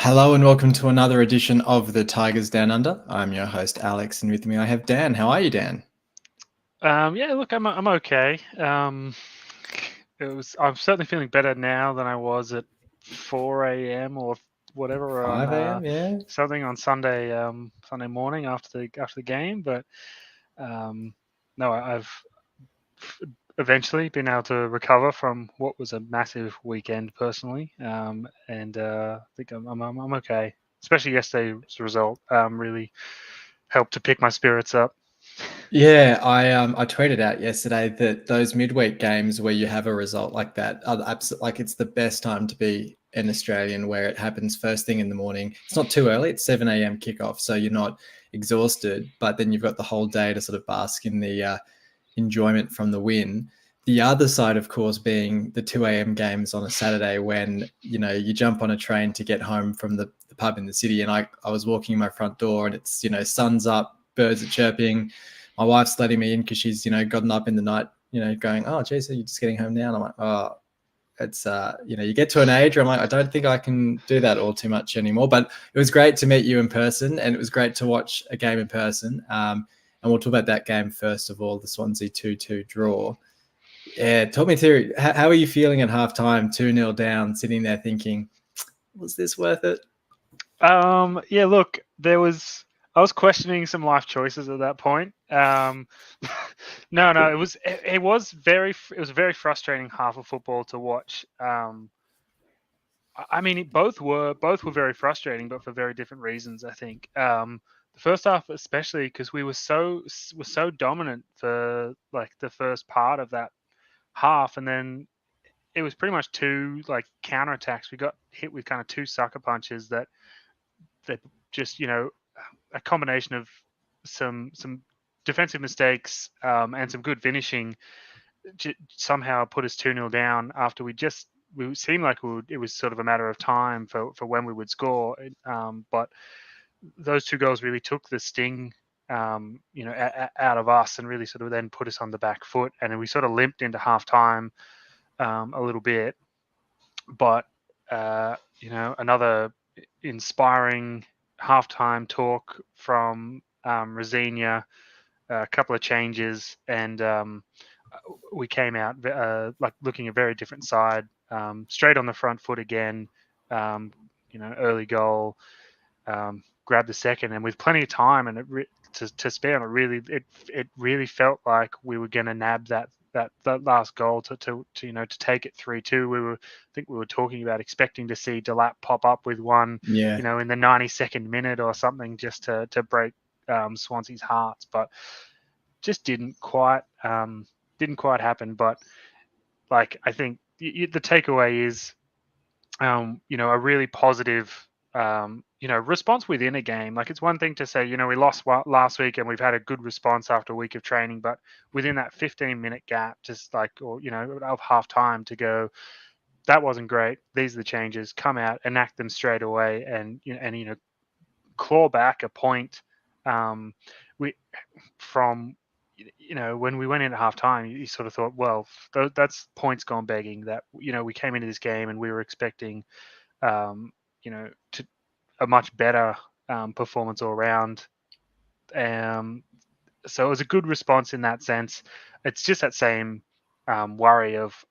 Hello and welcome to another edition of the Tigers Down Under. I'm your host Alex, and with me I have Dan. How are you, Dan? Yeah, look, I'm okay. I'm certainly feeling better now than I was at 4 a.m. or whatever on 5 a.m. Yeah. something on Sunday morning after the game. But no, I've eventually been able to recover from what was a massive weekend personally, and I think I'm okay. Especially yesterday's result really helped to pick my spirits up. Yeah, I tweeted out yesterday that those midweek games where you have a result like that are like it's the best time to be an Australian, where it happens first thing in the morning. It's not too early; it's 7 a.m. kickoff, so you're not exhausted, but then you've got the whole day to sort of bask in the enjoyment from the win. The other side, of course, being the 2 a.m. games on a Saturday when you jump on a train to get home from the pub in the city, and I was walking in my front door, and it's sun's up, birds are chirping. My wife's letting me in because she's gotten up in the night, going, oh geez, are you just getting home now? And I'm like, oh, it's you get to an age where I'm like, I don't think I can do that all too much anymore. But it was great to meet you in person, and it was great to watch a game in person. And we'll talk about that game first of all, the Swansea 2-2 draw. Yeah, talk me through, how are you feeling at halftime, 2-0 down, sitting there thinking, was this worth it? Yeah, look, I was questioning some life choices at that point. No, it was a very frustrating half of football to watch. I mean, both were very frustrating, but for very different reasons. I think the first half, especially because we were so dominant for like the first part of that half, and then it was pretty much two like counterattacks. We got hit with kind of two sucker punches that just a combination of some defensive mistakes and some good finishing somehow put us 2-0 down after we seemed like it was sort of a matter of time for when we would score. But those two goals really took the sting out of us and really sort of then put us on the back foot. And we sort of limped into half time a little bit. But, another inspiring halftime talk from Rosina, a couple of changes, and we came out like looking a very different side, straight on the front foot again. Early goal, grabbed the second, and with plenty of time and to spare, and it really felt like we were going to nab that last goal to take it 3-2. I think we were talking about expecting to see Delap pop up with one, Yeah. in the 92nd minute or something, just to break Swansea's hearts, but just didn't quite happen. But like, I think the takeaway is a really positive response within a game. Like, it's one thing to say, we lost last week and we've had a good response after a week of training, but within that 15-minute gap, just like, or of half time, to go, that wasn't great, these are the changes, come out, enact them straight away, and claw back a point. We from when we went in at half time, you sort of thought, well, that's points gone begging. That we came into this game and we were expecting to a much better performance all around. So it was a good response in that sense. It's just that same worry of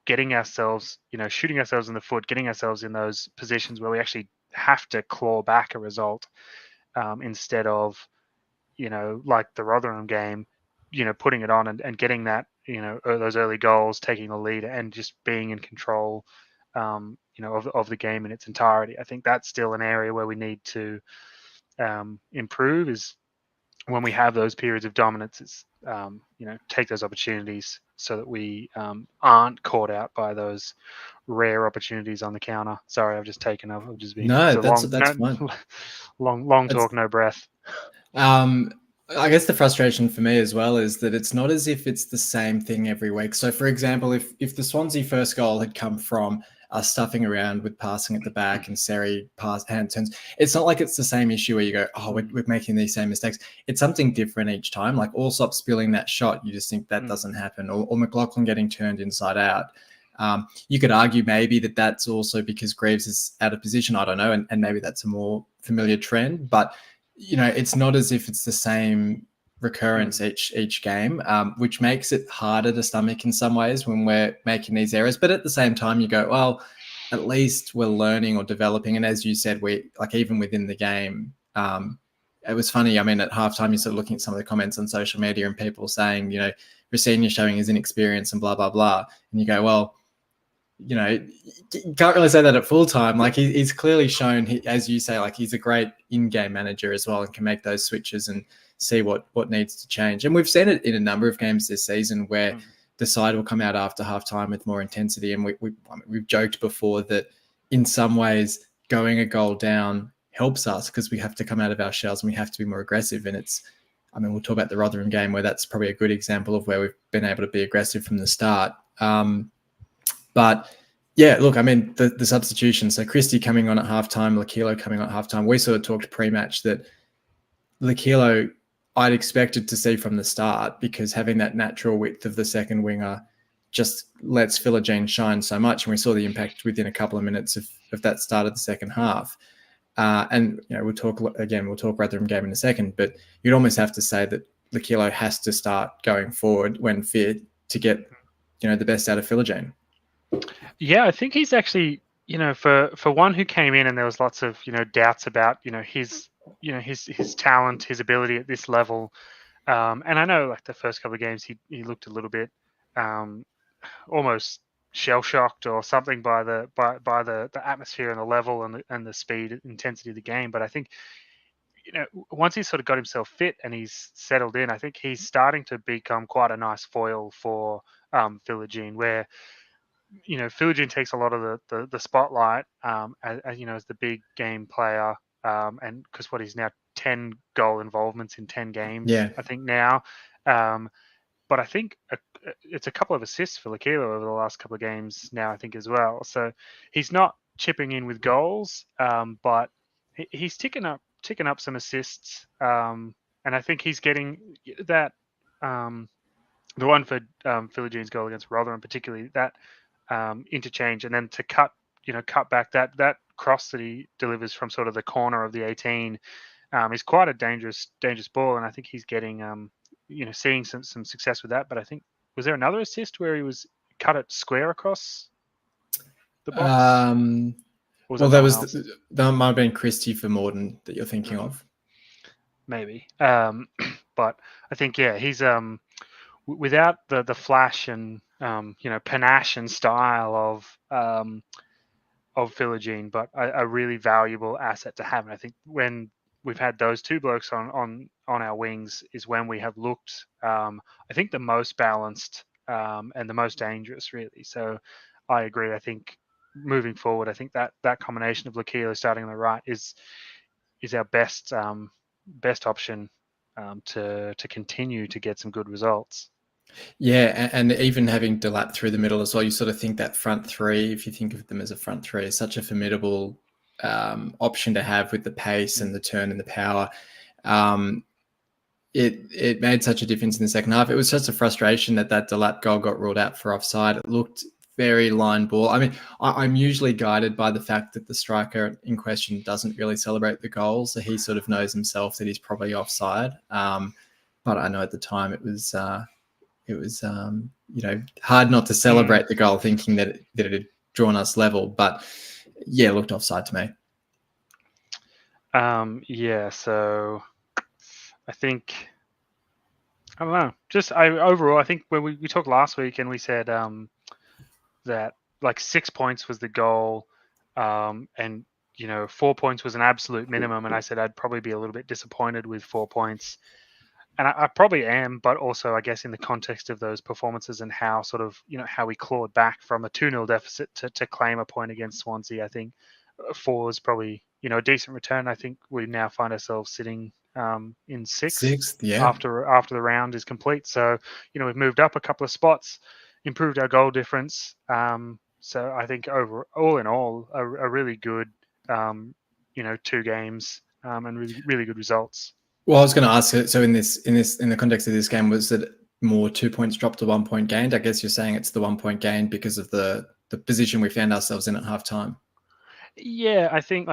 getting ourselves, shooting ourselves in the foot, getting ourselves in those positions where we actually have to claw back a result, instead of, like the Rotherham game, putting it on and getting that, those early goals, taking the lead, and just being in control, of the game in its entirety. I think that's still an area where we need to improve, is when we have those periods of dominance, is take those opportunities so that we aren't caught out by those rare opportunities on the counter. Sorry, I've just taken over. I've just been No, long, that's fine. long That's talk, no breath. I guess the frustration for me as well is that it's not as if it's the same thing every week. So, for example, if the Swansea first goal had come from us stuffing around with passing at the back and Seri hand turns, it's not like it's the same issue where you go, oh, we're making these same mistakes. It's something different each time. Like Allsop spilling that shot, you just think that doesn't happen, or McLaughlin getting turned inside out. You could argue maybe that's also because Greaves is out of position. I don't know, and maybe that's a more familiar trend. But it's not as if it's the same recurrence each game, which makes it harder to stomach in some ways when we're making these errors. But at the same time, you go, well, at least we're learning or developing. And as you said, we even within the game. It was funny. I mean, at halftime, you're sort of looking at some of the comments on social media and people saying, Rossini showing his inexperience and blah, blah, blah. And you go, well, you can't really say that at full time. He's clearly shown, as you say, he's a great in-game manager as well and can make those switches and see what needs to change. And we've seen it in a number of games this season where the side will come out after halftime with more intensity. And we've joked before that in some ways going a goal down helps us because we have to come out of our shells and we have to be more aggressive. And we'll talk about the Rotherham game where that's probably a good example of where we've been able to be aggressive from the start. But yeah, look, the substitution. So Christie coming on at halftime, Lakilo coming on at halftime. We sort of talked pre-match that Lakilo I'd expected to see from the start because having that natural width of the second winger just lets Philogene shine so much. And we saw the impact within a couple of minutes of that start of the second half. And we'll talk Rotherham game in a second, but you'd almost have to say that Lakilo has to start going forward when fit to get the best out of Philogene. Yeah, I think he's actually, for one who came in and there was lots of doubts about his talent, his ability at this level, and I know the first couple of games he looked a little bit almost shell shocked or something by the atmosphere and the level and the speed intensity of the game. But I think once he's sort of got himself fit and he's settled in, I think he's starting to become quite a nice foil for Philogene, where Philogene takes a lot of the spotlight as the big game player, and because he's now 10 goal involvements in 10 games, I think now. But I think it's a couple of assists for Lakilo over the last couple of games now, I think, as well. So he's not chipping in with goals, but he's ticking up some assists, and I think he's getting that. The one for Philogene's goal against Rotherham, particularly that interchange, and then to cut back that cross that he delivers from sort of the corner of the 18 is quite a dangerous ball, and I think he's getting seeing some success with that. But I think, was there another assist where he was cut it square across the box? That might have been Christie for Morden that you're thinking of. Maybe, but I think he's without the flash and panache and style of Philogene, but a really valuable asset to have. And I think when we've had those two blokes on our wings is when we have looked, I think, the most balanced and the most dangerous, really. So I agree. I think moving forward, I think that combination of Lakilo starting on the right is our best option to continue to get some good results. Yeah, and even having Delap through the middle as well, you sort of think that front three, if you think of them as a front three, is such a formidable option to have with the pace and the turn and the power. It made such a difference in the second half. It was just a frustration that Delap goal got ruled out for offside. It looked very line ball. I'm usually guided by the fact that the striker in question doesn't really celebrate the goal, so he sort of knows himself that he's probably offside. But I know at the time it was hard not to celebrate the goal, thinking that it had drawn us level. But yeah, it looked offside to me. So I think, I don't know. Overall, I think when we talked last week and we said that 6 points was the goal, and 4 points was an absolute minimum, and I said I'd probably be a little bit disappointed with 4 points. And I probably am, but also I guess in the context of those performances and how sort of, how we clawed back from a 2-0 deficit to claim a point against Swansea, I think 4 is probably, a decent return. I think we now find ourselves sitting in sixth after the round is complete. So, we've moved up a couple of spots, improved our goal difference. So I think all in all, a really good, 2 games and really, really good results. Well, I was going to ask. So in the context of this game, was it more 2 points dropped to 1 point gained? I guess you're saying it's the 1 point gained because of the position we found ourselves in at halftime. Yeah, I think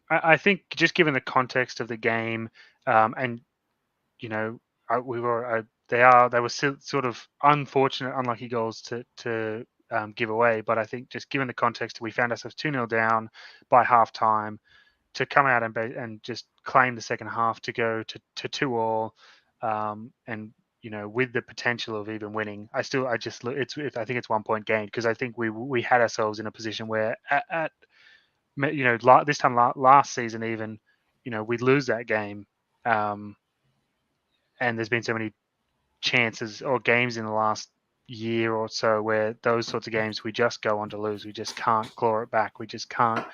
I think just given the context of the game, and you know, we were they were sort of unfortunate, unlucky goals to give away. But I think just given the context, we found ourselves 2-0 down by halftime to come out and just claim the second half to go to 2-2, and with the potential of even winning. I just look. I think it's 1 point gain because I think we had ourselves in a position where at this time last season even, we'd lose that game. And there's been so many chances or games in the last year or so where those sorts of games we just go on to lose. We just can't claw it back. We just can't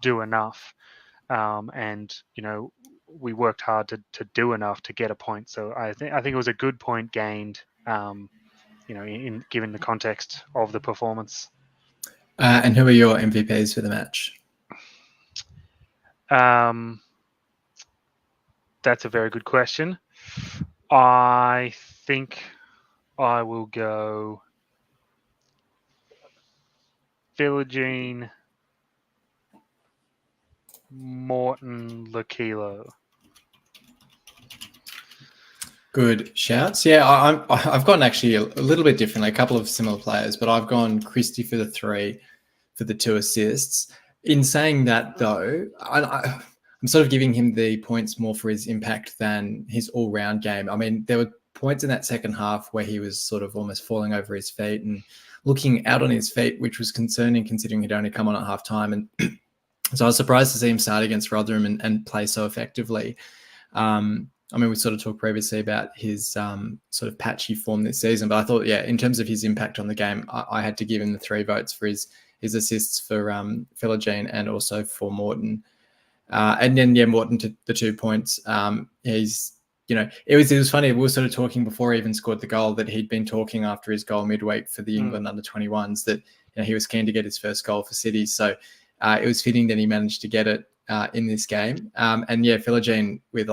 do enough. And we worked hard to do enough to get a point. So I think it was a good point gained. In given the context of the performance. And who are your MVPs for the match? That's a very good question. I think I will go Philogene, Morton, Lakilo. Good shouts. Yeah, I've gone actually a little bit differently, a couple of similar players, but I've gone Christie for the 3 for the 2 assists. In saying that, though, I'm sort of giving him the points more for his impact than his all-round game. I mean, there were points in that second half where he was sort of almost falling over his feet and looking out on his feet, which was concerning considering he'd only come on at half-time. And so I was surprised to see him start against Rotherham and play so effectively. I mean, we sort of talked previously about his sort of patchy form this season, but I thought, yeah, in terms of his impact on the game, I had to give him the 3 votes for his assists for Philogene and also for Morton. And then, yeah, Morton to the 2 points. He's, it was funny. We were sort of talking before he even scored the goal that he'd been talking after his goal midweek for the England under-21s that he was keen to get his first goal for City. So it was fitting that he managed to get it in this game. And yeah, Philogene with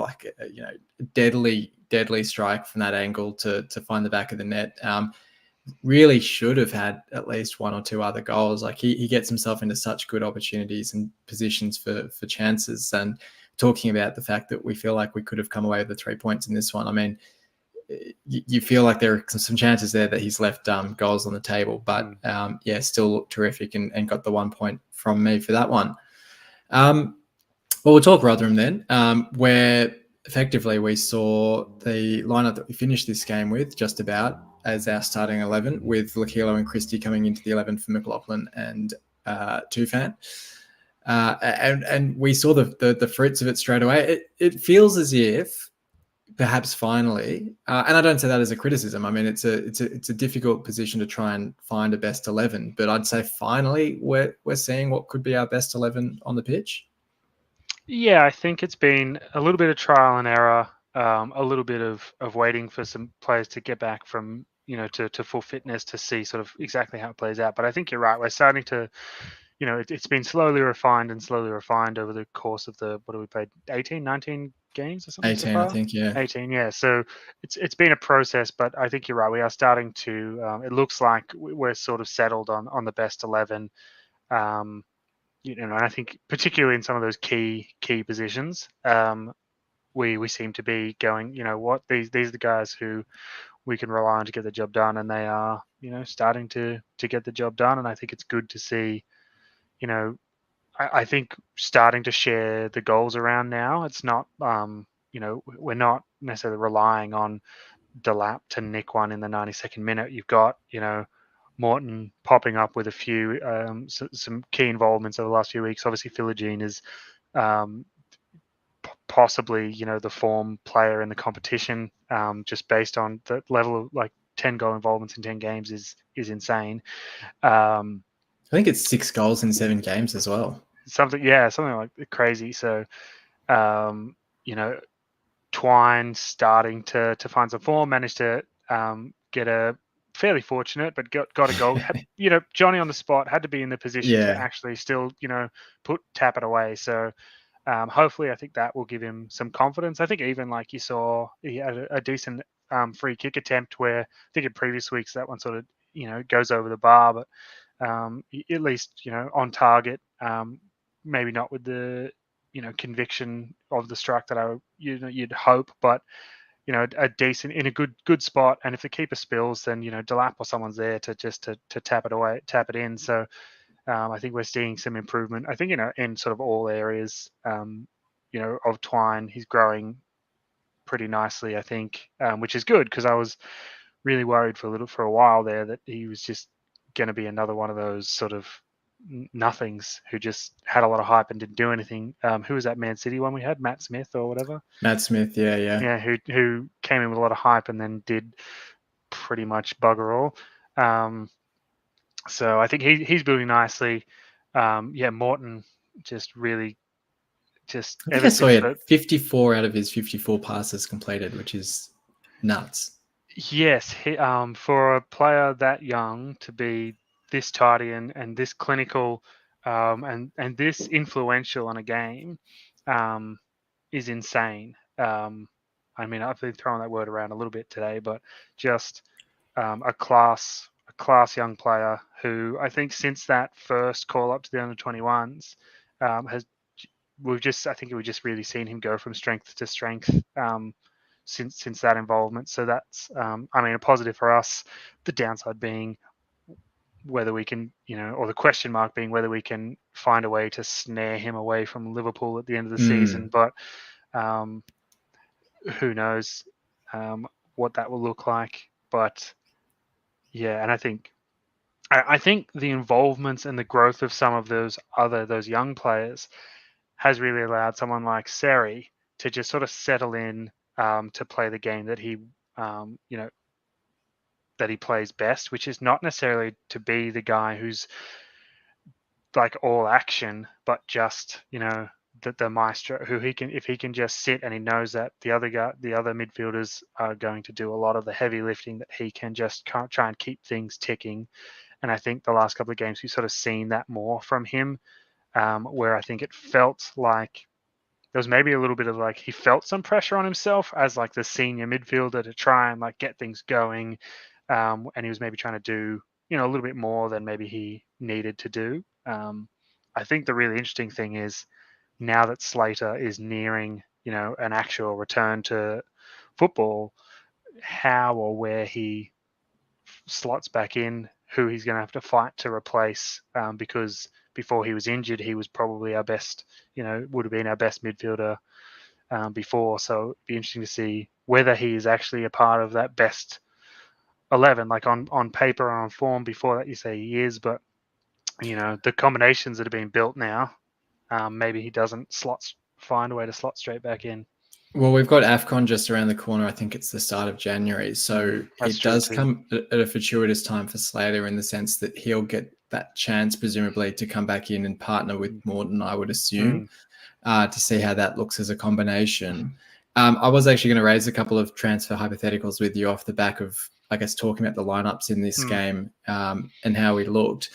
deadly strike from that angle to find the back of the net. Really should have had at least 1 or 2 other goals. Like he gets himself into such good opportunities and positions for chances. And talking about the fact that we feel like we could have come away with the 3 points in this one. I mean, you feel like there are some chances there that he's left goals on the table, but yeah, still terrific and got the 1 point from me for that one. Well, we'll talk Rotherham then, where effectively we saw the lineup that we finished this game with just about as our starting 11, with Lakilo and Christie coming into the 11 for McLaughlin and Tufan. And we saw the fruits of it straight away. It feels as if perhaps finally, and I don't say that as a criticism. I mean, it's a difficult position to try and find a best 11, but I'd say finally we're seeing what could be our best 11 on the pitch. Yeah, I think it's been a little bit of trial and error, a little bit of waiting for some players to get back from to full fitness to see sort of exactly how it plays out. But I think you're right. We're starting to, it's been slowly refined over the course of what have we played, 18, 19 games or something 18, so far? I think, yeah. 18, yeah. So it's been a process, but I think you're right. We are starting to, it looks like we're sort of settled on the best 11. And I think particularly in some of those key positions, we seem to be going, these are the guys who we can rely on to get the job done, and they are, starting to get the job done. And I think it's good to see, I think starting to share the goals around now. It's not, we're not necessarily relying on Delap to nick one in the 92nd minute. You've got, Morton popping up with a few some key involvements over the last few weeks. Obviously, Philogene is possibly the form player in the competition, just based on the level of 10 goal involvements in 10 games is insane. I think it's 6 goals in 7 games as well. Something like crazy. So, Twine starting to find some form, managed to get a fairly fortunate, but got a goal. Johnny on the spot had to be in the position to actually still, tap it away. So hopefully, I think that will give him some confidence. I think even like you saw, he had a decent free kick attempt where I think in previous weeks that one sort of goes over the bar, but at least on target. Maybe not with the conviction of the strike that you'd hope, but a decent in a good spot. And if the keeper spills, then Delap or someone's there to tap it in. So I think we're seeing some improvement. I think in sort of all areas, of Twine, he's growing pretty nicely. I think, which is good because I was really worried for a while there that he was just going to be another one of those sort of nothings who just had a lot of hype and didn't do anything. Who was that Man City one we had? Matt Smith or whatever. Matt Smith, yeah. Who came in with a lot of hype and then did pretty much bugger all. So I think he's building nicely. Morton just really just I think ever I saw he since had 54 out of his 54 passes completed, which is nuts. yes, for a player that young to be this tidy and this clinical and this influential on a game is insane. I mean, I've been throwing that word around a little bit today, but just a class young player who I think since that first call up to the under 21s has I think we've just really seen him go from strength to strength since that involvement. So that's I mean a positive for us. The downside being whether we can or the question mark being whether we can find a way to snare him away from Liverpool at the end of the season. But who knows what that will look like. But yeah, and I think the involvements and the growth of some of those young players has really allowed someone like Seri to just sort of settle in to play the game that he that he plays best, which is not necessarily to be the guy who's like all action, but just the maestro who if he can just sit and he knows that the other midfielders are going to do a lot of the heavy lifting, that he can just try and keep things ticking. And I think the last couple of games we've sort of seen that more from him, where I think it felt like there was maybe a little bit of like he felt some pressure on himself as like the senior midfielder to try and like get things going, and he was maybe trying to do a little bit more than maybe he needed to do. I think the really interesting thing is now that Slater is nearing an actual return to football, how or where he slots back in, who he's going to have to fight to replace, because before he was injured, he was probably our best, would have been our best midfielder before. So it'd be interesting to see whether he is actually a part of that best 11, like on paper or on form. Before that, you say he is, but the combinations that have been built now, maybe he doesn't find a way to slot straight back in. Well, we've got AFCON just around the corner. I think it's the start of January. So it does come at a fortuitous time for Slater in the sense that he'll get that chance, presumably, to come back in and partner with Morton, I would assume, to see how that looks as a combination. I was actually going to raise a couple of transfer hypotheticals with you off the back of, I guess, talking about the lineups in this game and how we looked.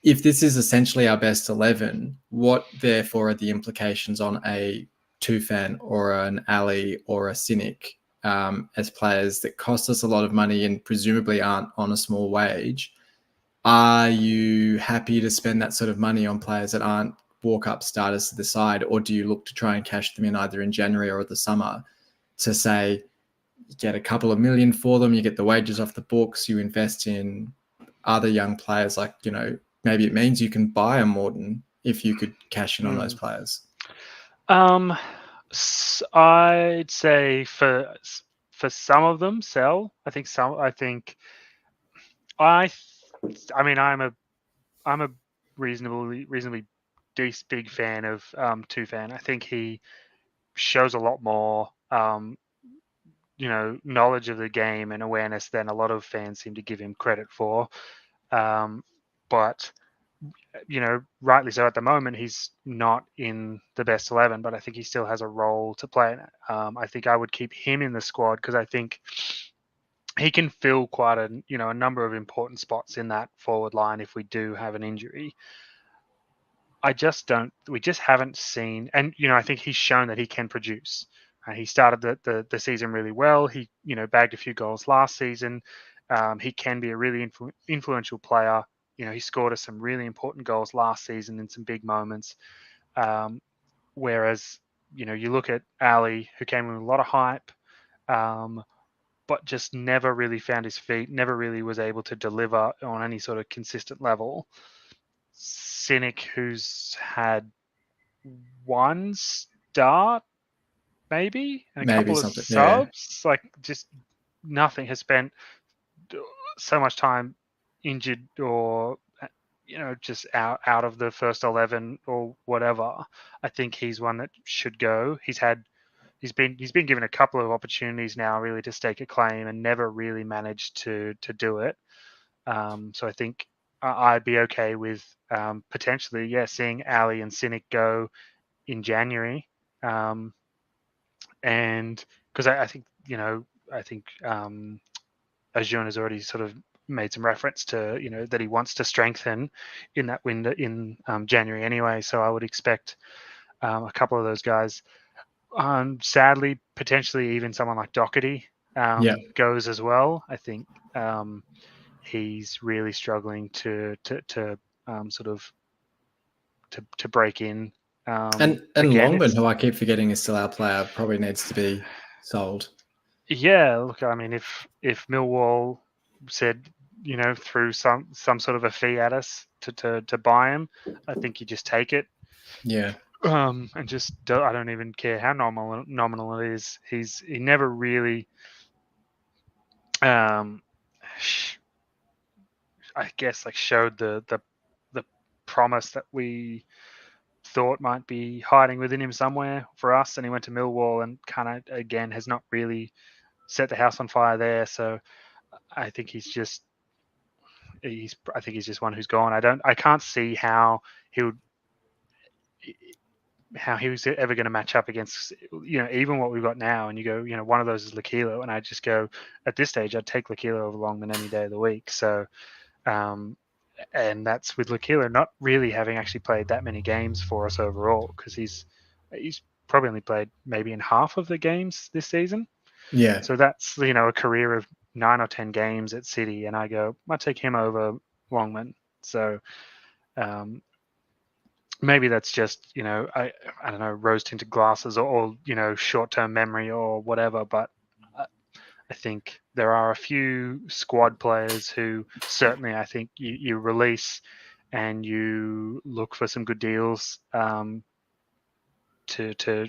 If this is essentially our best 11, what therefore are the implications on a Tufan or an Ali or a Cynic as players that cost us a lot of money and presumably aren't on a small wage? Are you happy to spend that sort of money on players that aren't walk-up starters to the side, or do you look to try and cash them in either in January or the summer to say you get a couple of million for them, you get the wages off the books, you invest in other young players, like, maybe it means you can buy a Morton if you could cash in on those players? I'd say for some of them, sell. I mean, I'm a reasonably big fan of Tufan. I think he shows a lot more knowledge of the game and awareness than a lot of fans seem to give him credit for. But rightly so at the moment, he's not in the best 11, but I think he still has a role to play. I think I would keep him in the squad because I think he can fill quite a number of important spots in that forward line if we do have an injury. We just haven't seen, and I think he's shown that he can produce. He started the season really well. He bagged a few goals last season. He can be a really influential player. He scored us some really important goals last season in some big moments. Whereas you look at Ali, who came in with a lot of hype, but just never really found his feet. Never really was able to deliver on any sort of consistent level. Cynic, who's had one start maybe and a Maybe couple of something. Yeah. subs, like just nothing. Has spent so much time injured or just out of the first 11 or whatever. I think he's one that should go. He's been given a couple of opportunities now really to stake a claim and never really managed to do it. So I think I'd be okay with potentially, seeing Ali and Cynic go in January. And because I think, Ajun has already sort of made some reference to, that he wants to strengthen in that window in January anyway. So I would expect a couple of those guys. Sadly, potentially even someone like Doherty goes as well. I think he's really struggling to sort of to break in. And Again, Longman, who I keep forgetting is still our player, probably needs to be sold. Yeah, look, I mean, if Millwall said, threw some sort of a fee at us to buy him, I think you just take it. Yeah. And just I don't even care how nominal it is. He never really, I guess, like showed the promise that we thought might be hiding within him somewhere for us. And he went to Millwall and kind of again has not really set the house on fire there. So I think he's just one who's gone. I can't see how he was ever going to match up against even what we've got now. And you go, one of those is Lakilo, and I just go, at this stage I'd take Lakilo over Longman any day of the week. So and that's with Lakilo not really having actually played that many games for us overall, because he's probably only played maybe in half of the games this season. Yeah. So that's a career of 9 or 10 games at City, and I go, I take him over Longman. So maybe that's just I don't know, rose-tinted glasses or short-term memory or whatever. But I think there are a few squad players who certainly I think you release and you look for some good deals to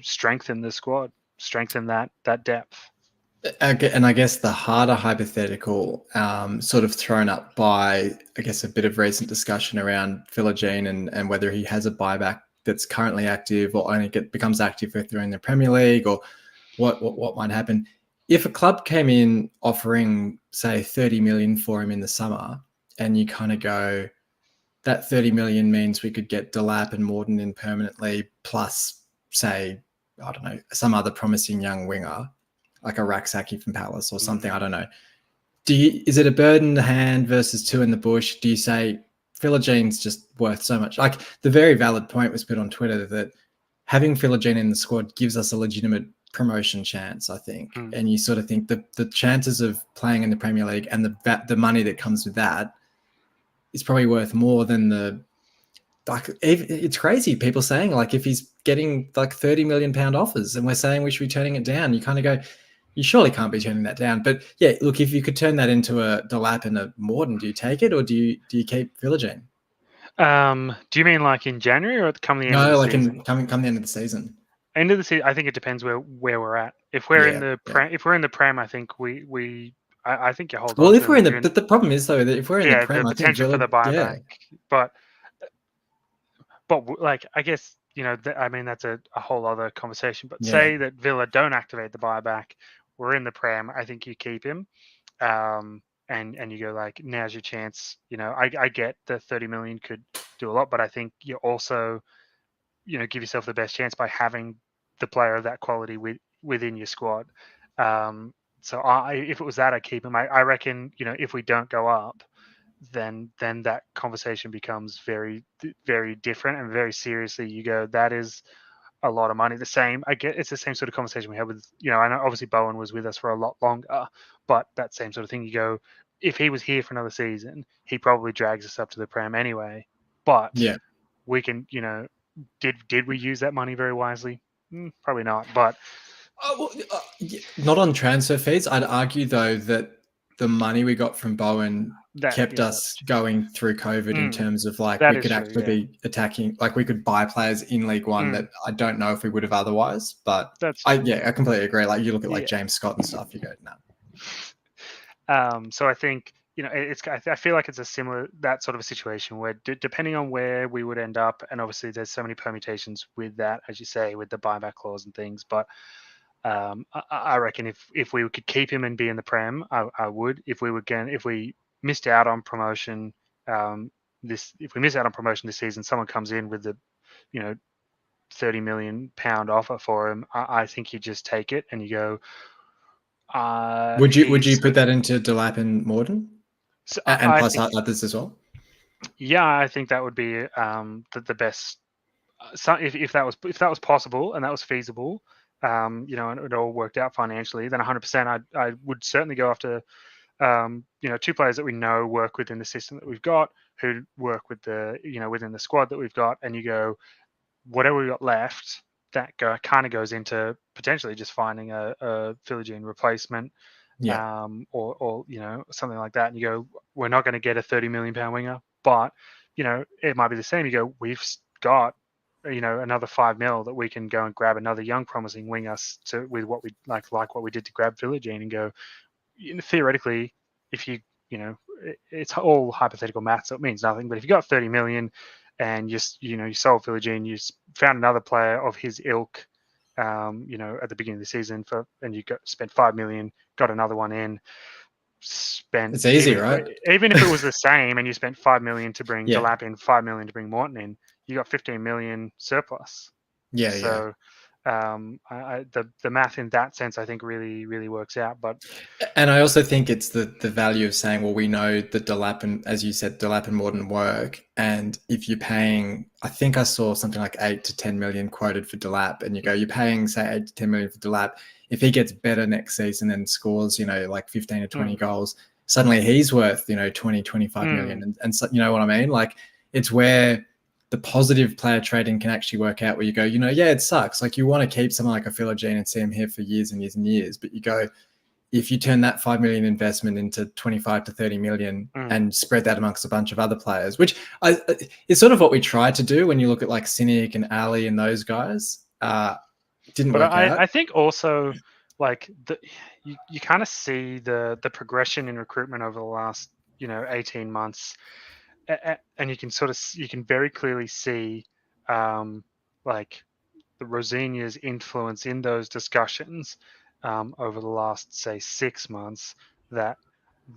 strengthen the squad, strengthen that depth. And I guess the harder hypothetical, sort of thrown up by, I guess, a bit of recent discussion around Philogene and whether he has a buyback that's currently active or only becomes active if they're in the Premier League, or what might happen. If a club came in offering, say, 30 million for him in the summer, and you kind of go, that 30 million means we could get Delap and Morden in permanently, plus, say, I don't know, some other promising young winger, like a Raksaki from Palace or something. I don't know. Is it a bird in the hand versus two in the bush? Do you say Philogene's just worth so much? Like, the very valid point was put on Twitter that having Philogene in the squad gives us a legitimate promotion chance, I think. And you sort of think that the chances of playing in the Premier League and the money that comes with that is probably worth more than it's crazy. People saying, like, if he's getting like £30 million offers and we're saying we should be turning it down, you kind of go, you surely can't be turning that down. But yeah, look, if you could turn that into a Delap and a Morden, do you take it, or do you keep Philogene? Do you mean like in January or come the end of the season? Come the end of the season. End of the season, I think it depends where we're at. If we're in the Prem, I think I think you hold on. Well, if to we're him. in the problem is though that if we're in the Prem, the I think potential for the buyback, but like I guess I mean that's a whole other conversation. But say that Villa don't activate the buyback, we're in the Prem. I think you keep him, and you go like, now's your chance. I get the 30 million could do a lot, but I think you also give yourself the best chance by having the player of that quality within your squad. So if it was that, I keep him. I reckon if we don't go up, then that conversation becomes very, very different, and very seriously you go, that is a lot of money. The same, I get, it's the same sort of conversation we had with, I know obviously Bowen was with us for a lot longer, but that same sort of thing. You go, if he was here for another season, he probably drags us up to the Prem anyway. But Yeah. we can, did we use that money very wisely? Probably not. But not on transfer fees. I'd argue though that the money we got from Bowen kept us going through COVID in terms of like we could actually be attacking, like we could buy players in League One that I don't know if we would have otherwise. But I completely agree. Like you look at like James Scott and stuff, you go, no. So I think, I feel like it's a similar, that sort of a situation where depending on where we would end up, and obviously there's so many permutations with that, as you say, with the buyback clause and things, but I reckon if we could keep him and be in the Prem, I would. If we missed out on promotion, if we miss out on promotion this season, someone comes in with the, £30 million offer for him, I think you just take it and you go. Would you put that into Delap and Morden, so and plus others as well? Yeah, I think that would be the best. So if that was possible and that was feasible, and it all worked out financially, then 100% I would certainly go after, two players that we know work within the system that we've got, who work with the, within the squad that we've got, and you go, whatever we got left, that kind of goes into potentially just finding a Philogene replacement, or something like that. And you go, we're not going to get a £30 million winger, but it might be the same. You go, we've got another 5 mil that we can go and grab another young promising winger with what we like what we did to grab Philogene, and go, theoretically, if you it's all hypothetical math, so it means nothing. But if you got 30 million and you sold Philogene, you found another player of his ilk, at the beginning of the season and you spent 5 million, got another one in, spent. It's easy, right? Even if it was the same, and you spent 5 million to bring Delap in, 5 million to bring Morton in, you got 15 million surplus. So the math in that sense, I think, really, really works out. And I also think it's the value of saying, well, we know that Delap and, as you said, Delap and Morden work, and if you're paying, I think I saw something like 8 to 10 million quoted for Delap, and you go, you're paying say 8 to 10 million for Delap. If he gets better next season and scores, like 15 or 20 goals, suddenly he's worth 20, 25 million, and so, you know what I mean? Like it's where the positive player trading can actually work out, where you go, it sucks. Like you want to keep someone like a Philogene and see him here for years and years and years, but you go, if you turn that 5 million investment into 25 to 30 million and spread that amongst a bunch of other players, which is sort of what we tried to do when you look at like Cynic and Ali and those guys, didn't work out. I think also like you kind of see the progression in recruitment over the last 18 months, and you can very clearly see like the Rosinia's influence in those discussions over the last, say, 6 months, that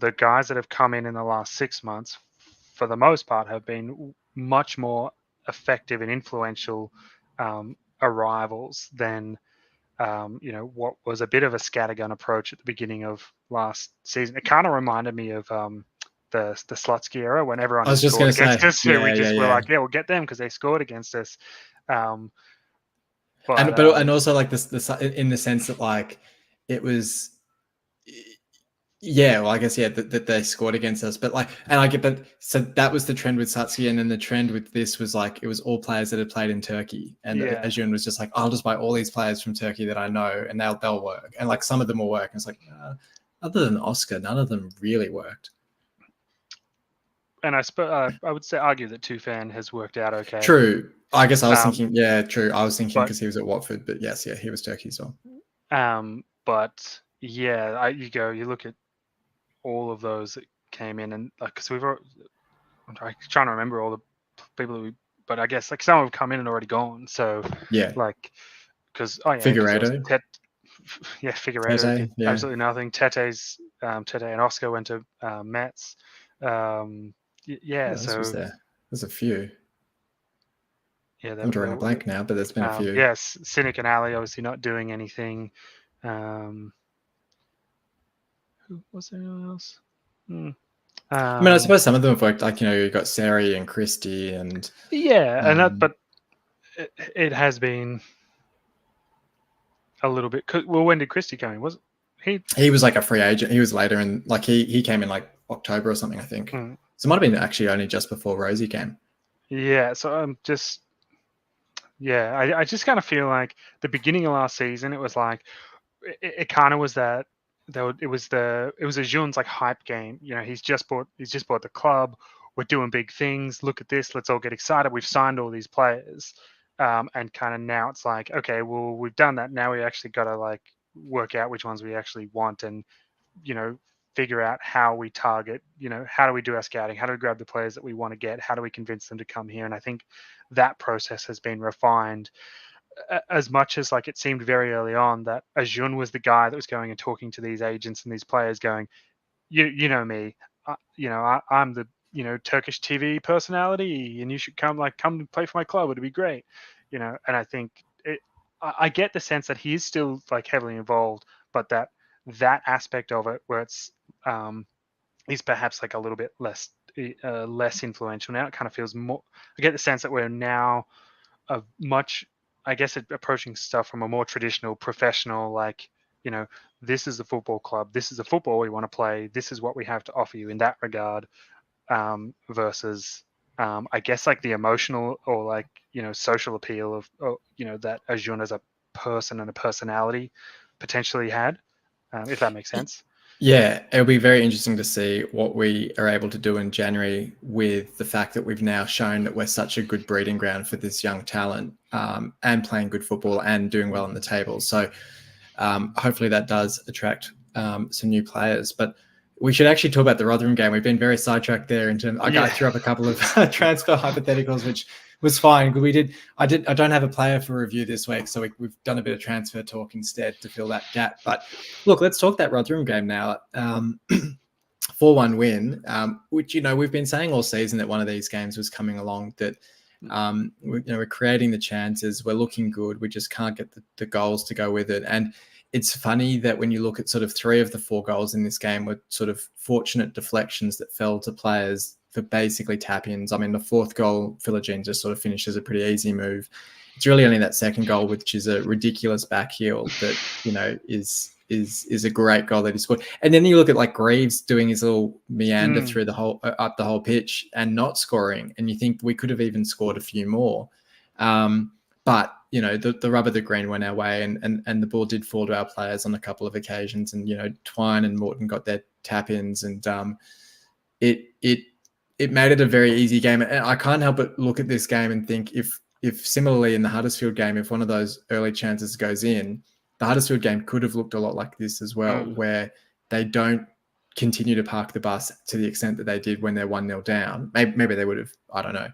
the guys that have come in the last 6 months, for the most part, have been much more effective and influential arrivals than what was a bit of a scattergun approach at the beginning of last season. It kind of reminded me of the Slutsky era, when everyone scored against us. We were like, we'll get them because they scored against us. And also like this in the sense that like it was, well, I guess that they scored against us, but like, and I get, but so that was the trend with Satsuki, and then the trend with this was like it was all players that had played in Turkey, and Ajun was just like, I'll just buy all these players from Turkey that I know, and they'll work, and like some of them will work, and it's like other than Oscar, none of them really worked. And I would argue that Tufan has worked out okay. True. I guess I was thinking, true. I was thinking because he was at Watford, but yes, he was Turkey as well. But you look at all of those that came in, and like, because I'm trying to remember all the people that but I guess like some have come in and already gone. So like, because Figueiredo. Figueiredo did absolutely nothing. Tete and Oscar went to Mets. So there's a few. I'm drawing a blank now, but there's been a few. Yes, Cynic and Ali obviously not doing anything. Who was there? Anyone else? I mean, I suppose some of them have worked. Like, you've got Sari and Christie, and yeah, and but it has been a little bit. Well, when did Christie come in? Was he? He was like a free agent. He was later in, like, he came in like October or something, I think. So it might have been actually only just before Rosie came. Yeah, so I'm just, yeah, I just kind of feel like the beginning of last season, it was like, it kind of was that, it was a Jun's like hype game. He's just bought the club. We're doing big things. Look at this. Let's all get excited. We've signed all these players, and kind of now it's like, okay, well, we've done that. Now we actually got to like work out which ones we actually want, and figure out how we target. How do we do our scouting? How do we grab the players that we want to get? How do we convince them to come here? And I think that process has been refined, as much as like it seemed very early on that Ajun was the guy that was going and talking to these agents and these players, going, you know me, I'm the Turkish TV personality, and you should come and play for my club. It'd be great, And I think I get the sense that he is still like heavily involved, but that aspect of it where it's is perhaps like a little bit less influential now. It kind of feels more. I get the sense that we're now a much, I guess, approaching stuff from a more traditional, professional, like, this is the football club, this is the football we want to play, this is what we have to offer you in that regard, versus, I guess, like the emotional or like, social appeal of, that Ajun as a person and a personality potentially had, if that makes sense. Yeah, it'll be very interesting to see what we are able to do in January with the fact that we've now shown that we're such a good breeding ground for this young talent, and playing good football and doing well on the table. So hopefully that does attract some new players. But we should actually talk about the Rotherham game. We've been very sidetracked there. I threw up a couple of transfer hypotheticals, which was fine. I don't have a player for review this week, so we've done a bit of transfer talk instead to fill that gap. But look, let's talk that Rotherham game now. 4-1 win, which, we've been saying all season that one of these games was coming along, that we're creating the chances, we're looking good, we just can't get the goals to go with it. And it's funny that when you look at sort of 3 of the 4 goals in this game were sort of fortunate deflections that fell to players for basically tap-ins. I mean, the 4th goal, Philogene just sort of finishes a pretty easy move. It's really only that 2nd goal, which is a ridiculous back heel, that, is a great goal that he scored. And then you look at like Greaves doing his little meander through the whole up the whole pitch and not scoring, and you think we could have even scored a few more. But the rub of the green went our way, and the ball did fall to our players on a couple of occasions, and Twine and Morton got their tap-ins, and it made it a very easy game. And I can't help but look at this game and think, if similarly in the Huddersfield game, if one of those early chances goes in, the Huddersfield game could have looked a lot like this as well, where they don't continue to park the bus to the extent that they did when they're 1-0 down. Maybe they would have, I don't know.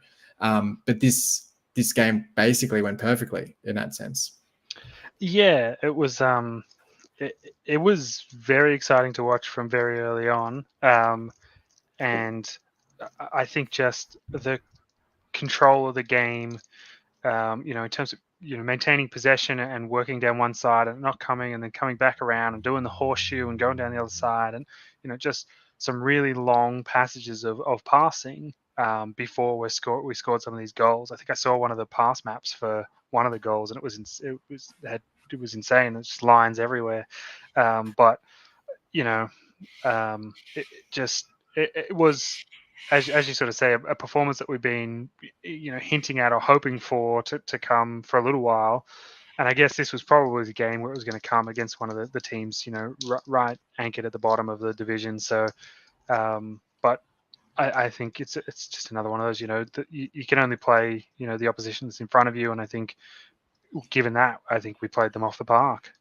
But this game basically went perfectly in that sense. Yeah, it was it was very exciting to watch from very early on. And I think just the control of the game, in terms of maintaining possession and working down one side and not coming and then coming back around and doing the horseshoe and going down the other side, and just some really long passages of passing, before we scored some of these goals. I think I saw one of the pass maps for one of the goals, and it was insane. There's just lines everywhere, but it was, as you sort of say, a performance that we've been hinting at or hoping for to come for a little while. And I guess this was probably the game where it was going to come against one of the teams right anchored at the bottom of the division. So but I think it's just another one of those, that you can only play the opposition that's in front of you, and I think given that, I think we played them off the park.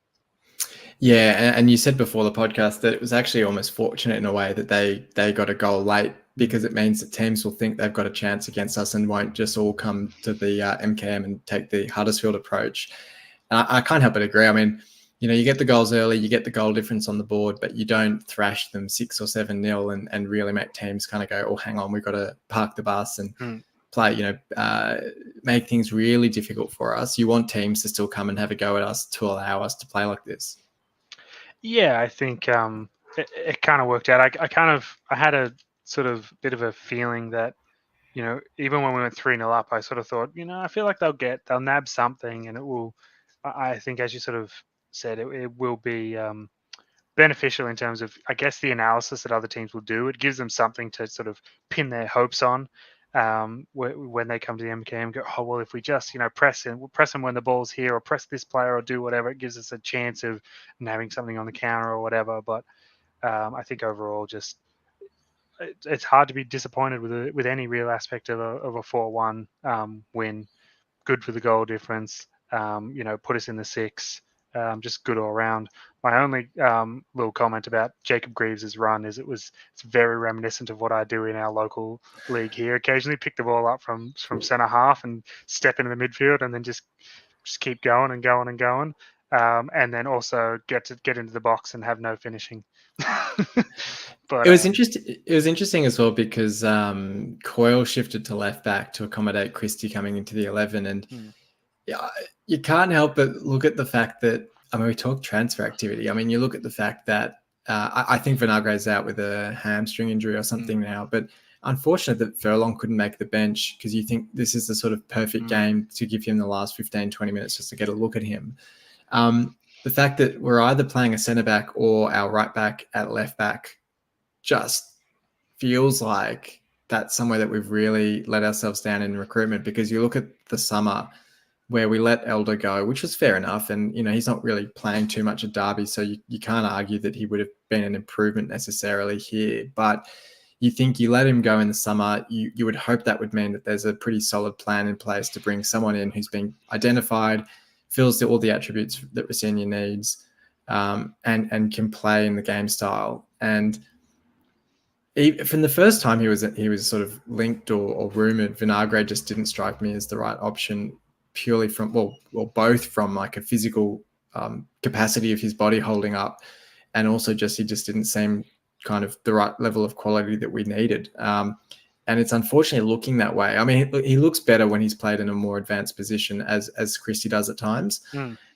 Yeah, and you said before the podcast that it was actually almost fortunate in a way that they got a goal late, because it means that teams will think they've got a chance against us and won't just all come to the MKM and take the Huddersfield approach. And I can't help but agree. I mean, you get the goals early, you get the goal difference on the board, but you don't thrash them 6 or 7-0 and really make teams kind of go, oh, hang on, we've got to park the bus and play, make things really difficult for us. You want teams to still come and have a go at us to allow us to play like this. Yeah, I think it kind of worked out. I had sort of bit of a feeling that, even when we went 3-0 up, I sort of thought, I feel like they'll nab something, and it will. I think, as you sort of said, it will be beneficial in terms of, I guess, the analysis that other teams will do. It gives them something to sort of pin their hopes on when they come to the MK and go, oh well, if we just press and we'll press them when the ball's here, or press this player, or do whatever, it gives us a chance of nabbing something on the counter or whatever. But I think overall, just it's hard to be disappointed with any real aspect of a 4-1 win. Good for the goal difference. Put us in the six. Just good all around. My only little comment about Jacob Greaves' run is it's very reminiscent of what I do in our local league here. Occasionally pick the ball up from centre half and step into the midfield, and then just keep going and going and going. And then also get into the box and have no finishing. But It was interesting. It was interesting as well because Coyle shifted to left back to accommodate Christie coming into the 11, and yeah, you can't help but look at the fact that, I mean, we talk transfer activity. I mean, you look at the fact that I think Vinagre's out with a hamstring injury or something now, but unfortunate that Furlong couldn't make the bench, because you think this is the sort of perfect game to give him the last 15, 20 minutes just to get a look at him. The fact that we're either playing a centre back or our right back at left back just feels like that's somewhere that we've really let ourselves down in recruitment, because you look at the summer where we let Elder go, which was fair enough. And, he's not really playing too much at Derby, so you can't argue that he would have been an improvement necessarily here. But you think you let him go in the summer, you would hope that would mean that there's a pretty solid plan in place to bring someone in who's been identified, fills all the attributes that Rossini needs, and can play in the game style. And from the first time he was sort of linked or rumored, Vinagre just didn't strike me as the right option, purely from both from like a physical capacity of his body holding up, and also he just didn't seem kind of the right level of quality that we needed. And it's unfortunately looking that way. I mean, he looks better when he's played in a more advanced position, as Christie does at times.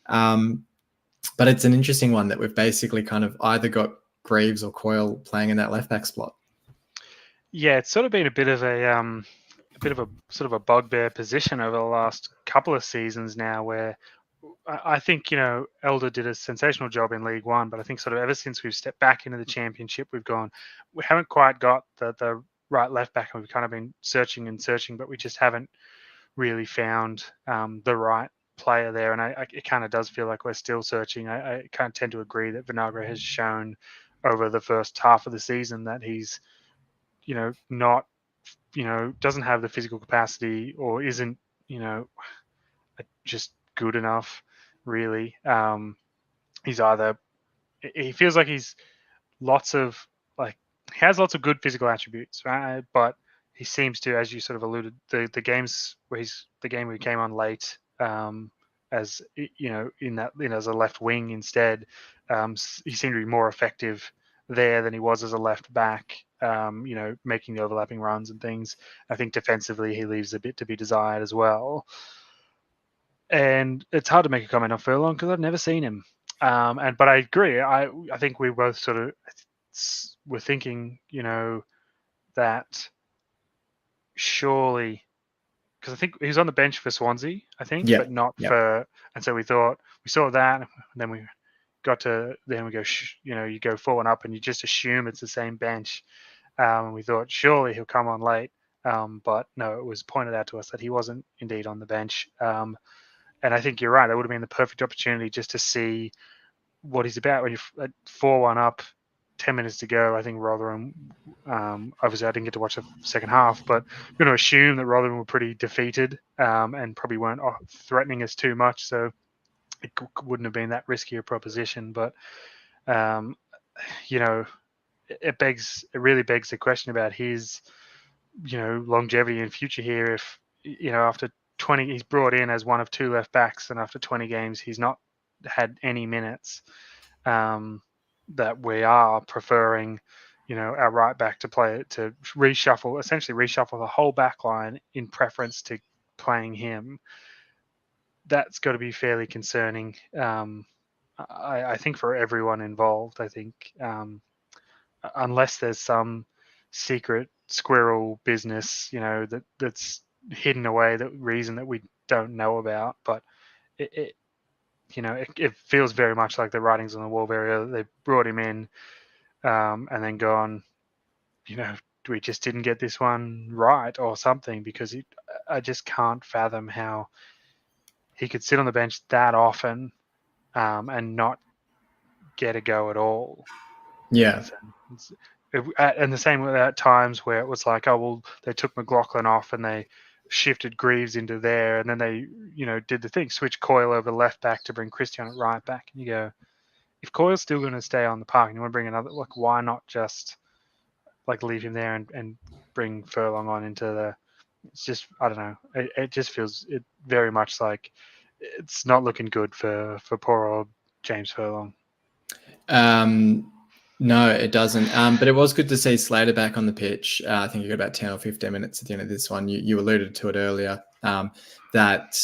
But it's an interesting one that we've basically kind of either got Greaves or Coyle playing in that left back spot. Yeah, it's sort of been a bit of a sort of a bugbear position over the last couple of seasons now, where I think Elder did a sensational job in League One, but I think sort of ever since we've stepped back into the Championship, we haven't quite got the right left back, and we've kind of been searching and searching, but we just haven't really found the right player there. And it kind of does feel like we're still searching. I kind of tend to agree that Vinagre has shown over the first half of the season that he's not, doesn't have the physical capacity, or isn't, just good enough, really. He's either, he feels like he's he has lots of good physical attributes, right? But he seems to, as you sort of alluded, the games where the game where he came on late, as in that, as a left wing instead, he seemed to be more effective there than he was as a left back, making the overlapping runs and things. I think defensively he leaves a bit to be desired as well. And it's hard to make a comment on Furlong because I've never seen him. But I agree. I think we both sort of were thinking, that surely, because I think he was on the bench for Swansea, I think, but not for. And so we saw that, and then we go, you go 4-1 up, and you just assume it's the same bench. And we thought surely he'll come on late, but no, it was pointed out to us that he wasn't indeed on the bench. And I think you're right. That would have been the perfect opportunity just to see what he's about. When you're at 4-1 up, 10 minutes to go, I think Rotherham, obviously I didn't get to watch the second half, but I'm going to assume that Rotherham were pretty defeated, and probably weren't threatening us too much. So it wouldn't have been that riskier proposition. But, it really begs the question about his, longevity and future here. If, after 20, he's brought in as one of two left backs, and after 20 games, he's not had any minutes. That we are preferring, our right back to play it, to essentially reshuffle the whole back line in preference to playing him. That's got to be fairly concerning. I think for everyone involved. I think unless there's some secret squirrel business, that's hidden away, the reason that we don't know about. But it it feels very much like the writings on the wall. Very early. They brought him in, and then gone, we just didn't get this one right or something, because I just can't fathom how he could sit on the bench that often, and not get a go at all. Yeah. So and the same at times where it was like, oh, well, they took McLaughlin off and they shifted Greaves into there, and then they, did the thing, switch Coyle over left back to bring Christian at right back. And you go, if Coyle's still going to stay on the park and you want to bring another, like, why not just like leave him there and bring Furlong on into the? It's just, I don't know. It just feels it very much like it's not looking good for poor old James Furlong. No, it doesn't. But it was good to see Slater back on the pitch. I think he got about 10 or 15 minutes at the end of this one. You alluded to it earlier. That,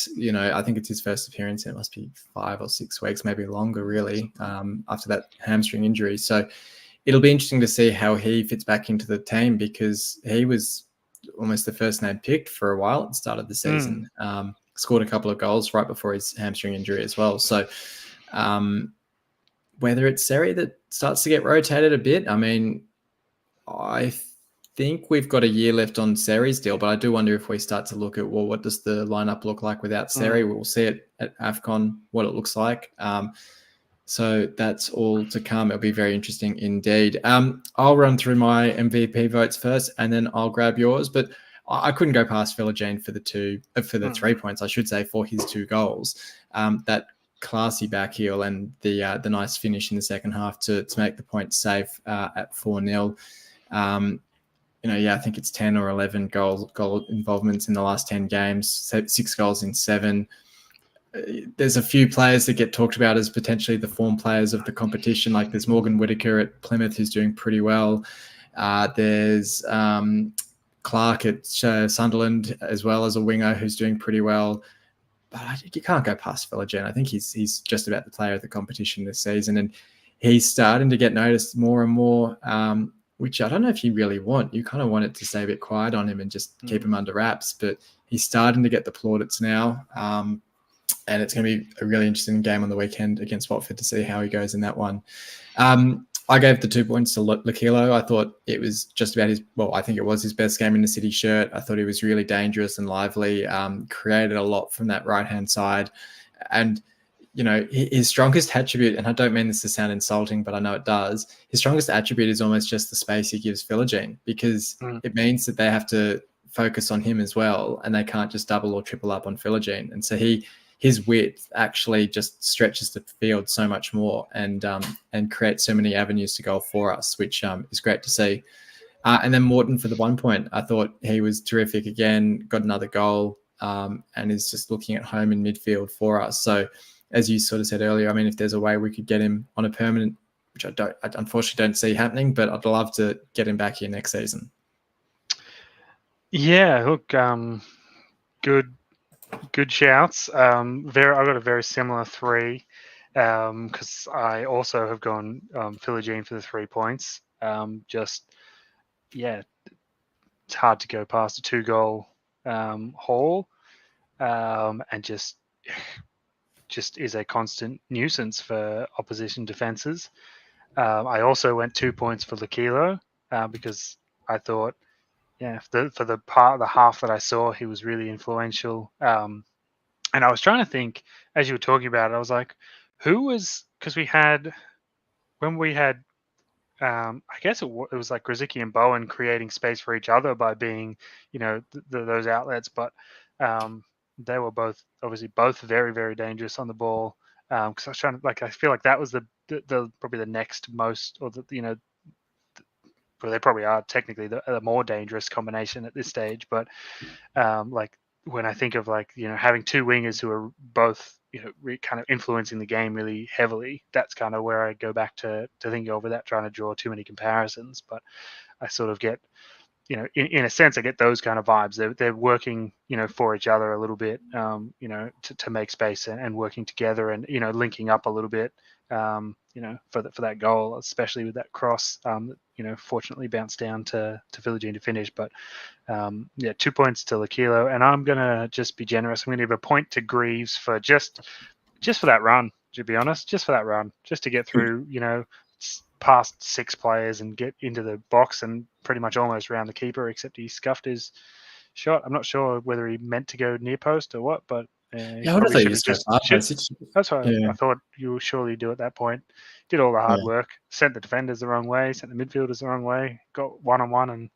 I think it's his first appearance. It must be 5 or 6 weeks, maybe longer, really, after that hamstring injury. So it'll be interesting to see how he fits back into the team, because he was almost the first name picked for a while at the start of the season. Scored a couple of goals right before his hamstring injury as well. So whether it's Seri that starts to get rotated a bit, I mean, I think we've got a year left on Seri's deal, but I do wonder if we start to look at, well, what does the lineup look like without Seri? We'll see it at AFCON, what it looks like. So that's all to come. It'll be very interesting indeed. I'll run through my MVP votes first, and then I'll grab yours. But I couldn't go past Philogene for the 3 points, I should say, for his 2 goals. That classy back heel and the nice finish in the second half to make the point safe at 4-0. I think it's 10 or 11 goal involvements in the last 10 games, 6 goals in 7. There's a few players that get talked about as potentially the form players of the competition. Like there's Morgan Whitaker at Plymouth, who's doing pretty well. There's Clark at Sunderland as well, as a winger, who's doing pretty well. But you can't go past Philogene. I think he's just about the player of the competition this season, and he's starting to get noticed more and more, which I don't know if you really want. You kind of want it to stay a bit quiet on him and just keep him under wraps, but he's starting to get the plaudits now, and it's going to be a really interesting game on the weekend against Watford to see how he goes in that one. I gave the 2 points to Lakilo. I thought it was just about I think it was his best game in the City shirt. I thought he was really dangerous and lively, created a lot from that right-hand side. And, his strongest attribute, and I don't mean this to sound insulting, but I know it does, his strongest attribute is almost just the space he gives Philogene, because it means that they have to focus on him as well, and they can't just double or triple up on Philogene. And so his width actually just stretches the field so much more and creates so many avenues to goal for us, which is great to see. And then Morton for the 1 point. I thought he was terrific again, got another goal, and is just looking at home in midfield for us. So as you sort of said earlier, I mean, if there's a way we could get him on a permanent, which I unfortunately don't see happening, but I'd love to get him back here next season. Yeah, look, good shouts. I've got a very similar 3, because I also have gone Philogene for the 3 points. It's hard to go past a 2-goal haul, and just is a constant nuisance for opposition defenses. I also went 2 points for Lakilo, because I thought, for the half that I saw, he was really influential. And I was trying to think, as you were talking about it, I was like, because we had I guess it was like Grzycki and Bowen creating space for each other by being, those outlets, but they were obviously both very, very dangerous on the ball. Because I was trying to, I feel like that was the probably the next most, or well, they probably are technically the more dangerous combination at this stage. But when I think of having 2 wingers who are both kind of influencing the game really heavily, that's kind of where I go back to thinking of, without trying to draw too many comparisons. But I sort of get, in a sense, I get those kind of vibes. They're working, for each other a little bit, to make space and working together, and linking up a little bit, for that goal, especially with that cross fortunately bounced down to Philogene to finish. But 2 points to L'Aquilo, and I'm gonna just be generous. I'm gonna give a point to Greaves for just for that run. To be honest, just for that run, just to get through, past 6 players and get into the box and pretty much almost round the keeper, except he scuffed his shot. I'm not sure whether he meant to go near post or what, but he Yeah, I would have probably thought should you have go just. far post. That's what Yeah, I thought you will surely do at that point. Did all the hard yeah. work, sent the defenders the wrong way, sent the midfielders the wrong way, got 1-on-1, and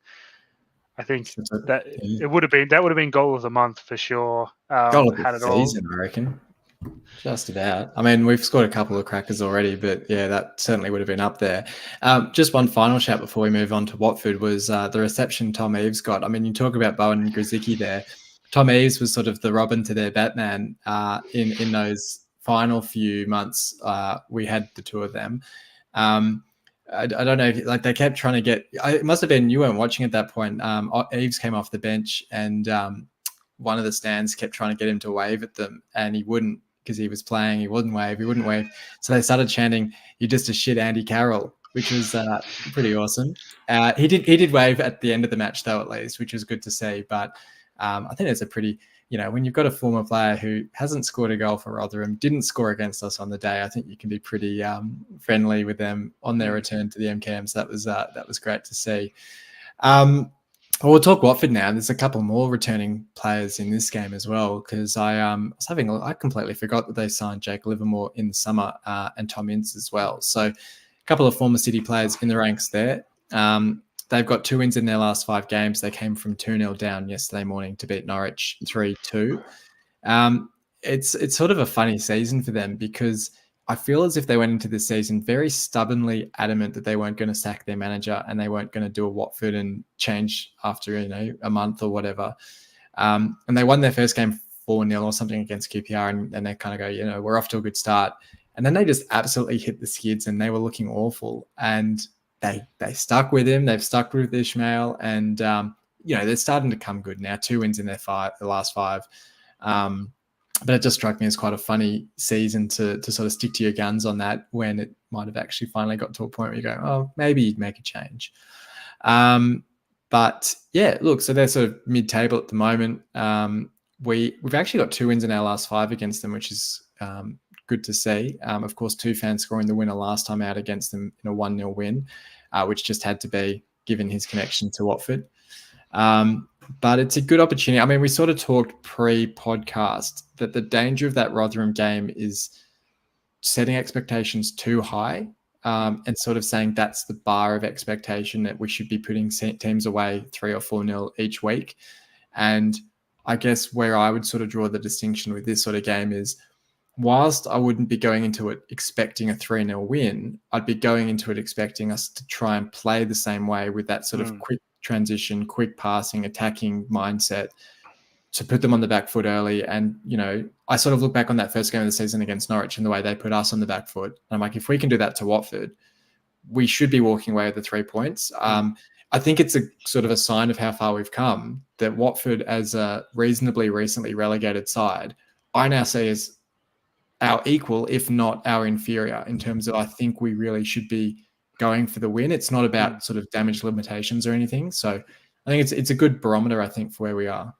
I think that Yeah. it would have been goal of the month for sure. Goal of the Had it all. season, I reckon. Just about. I mean, we've scored a couple of crackers already, but yeah, that certainly would have been up there. Just one final shout before we move on to Watford was the reception Tom Eaves got. I mean, you talk about Bowen and Grzycki there. Tom Eaves was sort of the Robin to their Batman in those final few months. We had the two of them. I don't know, like they kept trying to get. It must have been you weren't watching at that point. Eaves came off the bench and one of the stands kept trying to get him to wave at them, and he wouldn't because he was playing. He wouldn't wave. So they started chanting, "You're just a shit Andy Carroll," which was pretty awesome. He did wave at the end of the match though, at least, which was good to see. But I think it's a pretty, when you've got a former player who hasn't scored a goal for Rotherham, didn't score against us on the day, I think you can be pretty friendly with them on their return to the MKM. So that was great to see. We'll talk Watford now. There's a couple more returning players in this game as well, because I completely forgot that they signed Jake Livermore in the summer and Tom Ince as well. So a couple of former City players in the ranks there. They've got 2 wins in their last 5 games. They came from 2-0 down yesterday morning to beat Norwich 3-2. It's sort of a funny season for them because I feel as if they went into this season very stubbornly adamant that they weren't going to sack their manager and they weren't going to do a Watford and change after, a month or whatever. And they won their first game 4-0 or something against QPR, and they kind of go, we're off to a good start. And then they just absolutely hit the skids and they were looking awful. And they stuck with him. They've stuck with Ishmael, and they're starting to come good now. 2 wins in the last 5. But it just struck me as quite a funny season to sort of stick to your guns on that when it might have actually finally got to a point where you go, oh, maybe you'd make a change. But yeah, look, so they're sort of mid-table at the moment. We've actually got 2 wins in our last 5 against them, which is good to see. Of course, Tufan scoring the winner last time out against them in a 1-0 win, which just had to be given his connection to Watford. But it's a good opportunity. I mean, we sort of talked pre-podcast that the danger of that Rotherham game is setting expectations too high and sort of saying that's the bar of expectation that we should be putting teams away 3 or 4-0 each week. And I guess where I would sort of draw the distinction with this sort of game is whilst I wouldn't be going into it expecting a 3-0 win, I'd be going into it expecting us to try and play the same way with that sort of quick transition, quick passing, attacking mindset to put them on the back foot early. And, I sort of look back on that first game of the season against Norwich and the way they put us on the back foot. And I'm like, if we can do that to Watford, we should be walking away with the 3 points. I think it's a sort of a sign of how far we've come that Watford, as a reasonably recently relegated side, I now see as our equal, if not our inferior, in terms of I think we really should be going for the win. It's not about sort of damage limitations or anything. So I think it's a good barometer, I think, for where we are.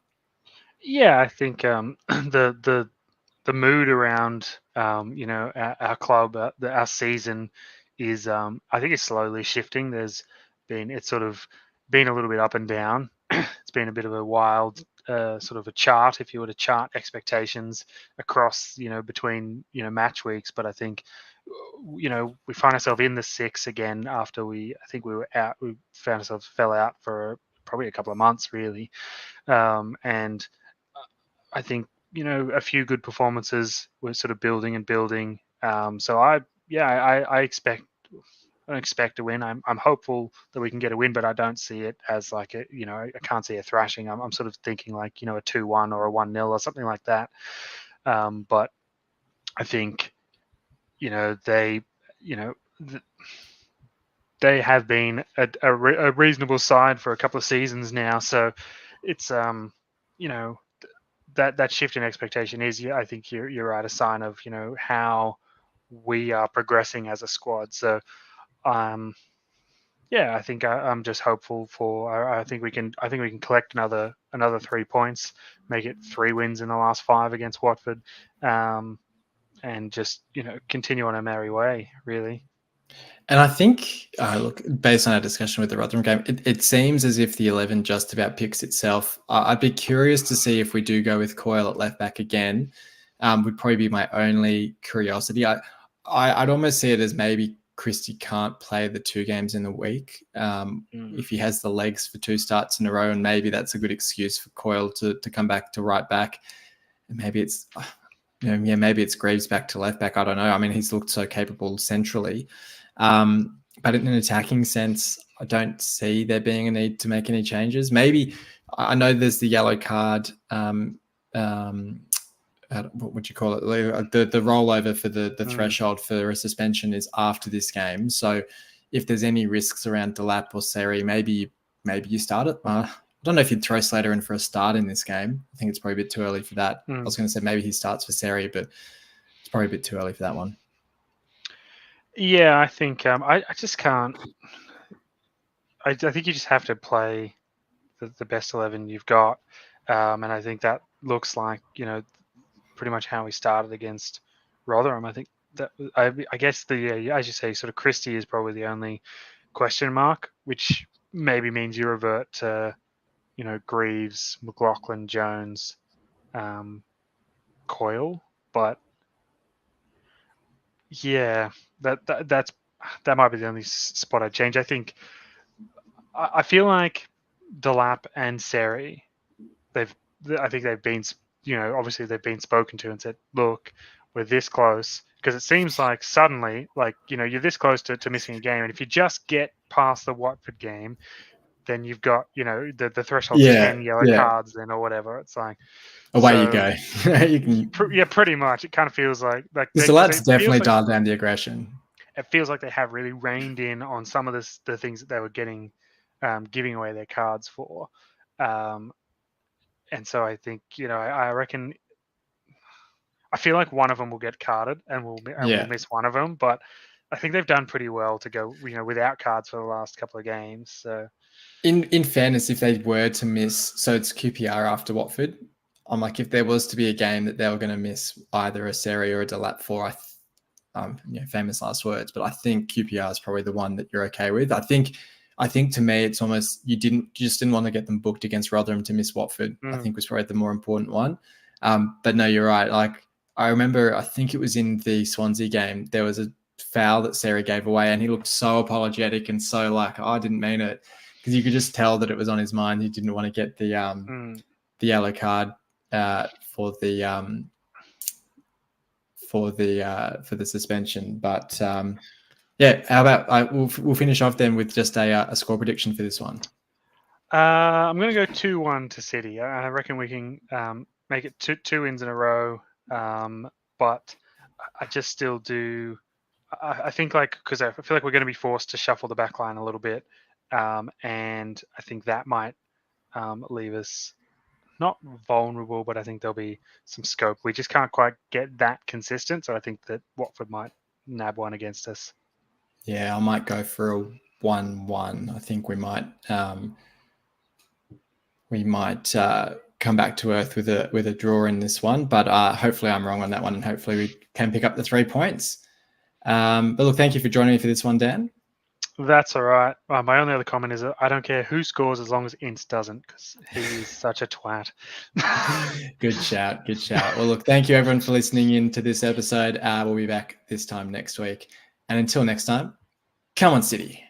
Yeah, I think the mood around our club, our season is I think it's slowly shifting. It's sort of been a little bit up and down. It's been a bit of a wild sort of a chart, if you were to chart expectations across between match weeks. But I think we find ourselves in the 6 again after we found ourselves fell out for probably a couple of months really, and I think a few good performances were sort of building and building. So I expect. I don't expect a win. I'm hopeful that we can get a win, but I don't see it as like I can't see a thrashing. I'm sort of thinking like a 2-1 or a 1-0 or something like that. But I think they they have been a reasonable side for a couple of seasons now. So it's that shift in expectation is, I think you're right, a sign of how we are progressing as a squad. So Yeah, I think I'm just hopeful for. I think we can. I think we can collect another 3 points, make it 3 wins in the last 5 against Watford, and just continue on our merry way. Really. And I think, look, based on our discussion with the Rotherham game, it seems as if the 11 just about picks itself. I'd be curious to see if we do go with Coyle at left back again. Would probably be my only curiosity. I'd almost see it as maybe Christie can't play the 2 games in the week if he has the legs for 2 starts in a row, and maybe that's a good excuse for Coyle to come back to right back. And maybe it's, maybe it's Greaves back to left back. I don't know. I mean, he's looked so capable centrally. But in an attacking sense, I don't see there being a need to make any changes. Maybe I know there's the yellow card. What would you call it? The rollover for the threshold for a suspension is after this game. So if there's any risks around Delap or Seri, maybe you start it. I don't know if you'd throw Slater in for a start in this game. I think it's probably a bit too early for that. I was going to say maybe he starts for Seri, but it's probably a bit too early for that one. Yeah, I think I just can't. I think you just have to play the best 11 you've got, and I think that looks like pretty much how we started against Rotherham. I think that I guess as you say, sort of Christie is probably the only question mark, which maybe means you revert to Greaves, McLaughlin, Jones, Coyle, but yeah, that might be the only spot I'd change. I think I feel like Delap and Seri, I think they've been, obviously they've been spoken to and said, look, we're this close, because it seems like suddenly, like, you're this close to missing a game, and if you just get past the Watford game, then you've got, the threshold's 10 yellow cards then or whatever. It's like away you go. Yeah, pretty much. It kind of feels like the lads definitely dialed down the aggression. It feels like they have really reined in on some of the things that they were giving away their cards for. And so I think, I reckon, I feel like one of them will get carded and we'll miss one of them, but I think they've done pretty well to go, without cards for the last couple of games. So, in fairness, if they were to miss, so it's QPR after Watford. I'm like, if there was to be a game that they were going to miss either a Seri or a Delap for, famous last words, but I think QPR is probably the one that you're okay with. I think to me, it's almost you just didn't want to get them booked against Rotherham to miss Watford. I think was probably the more important one. But no, you're right. Like I remember, I think it was in the Swansea game, there was a foul that Seri gave away, and he looked so apologetic and so like, I didn't mean it, because you could just tell that it was on his mind. He didn't want to get the yellow card for the suspension. But yeah, how about we'll finish off then with just a score prediction for this one. I'm going to go 2-1 to City. I reckon we can make it two wins in a row. But I just still do. I think because I feel like we're going to be forced to shuffle the back line a little bit, and I think that might leave us not vulnerable, but I think there'll be some scope. We just can't quite get that consistent, so I think that Watford might nab one against us. Yeah, I might go for a 1-1. I think we might come back to earth with a draw in this one, but hopefully I'm wrong on that one, and hopefully we can pick up the 3 points. But look, thank you for joining me for this one, Dan. That's all right. My only other comment is that I don't care who scores as long as Ince doesn't, because he is such a twat. Good shout. Well, look, thank you everyone for listening in to this episode. We'll be back this time next week. And until next time, come on, City.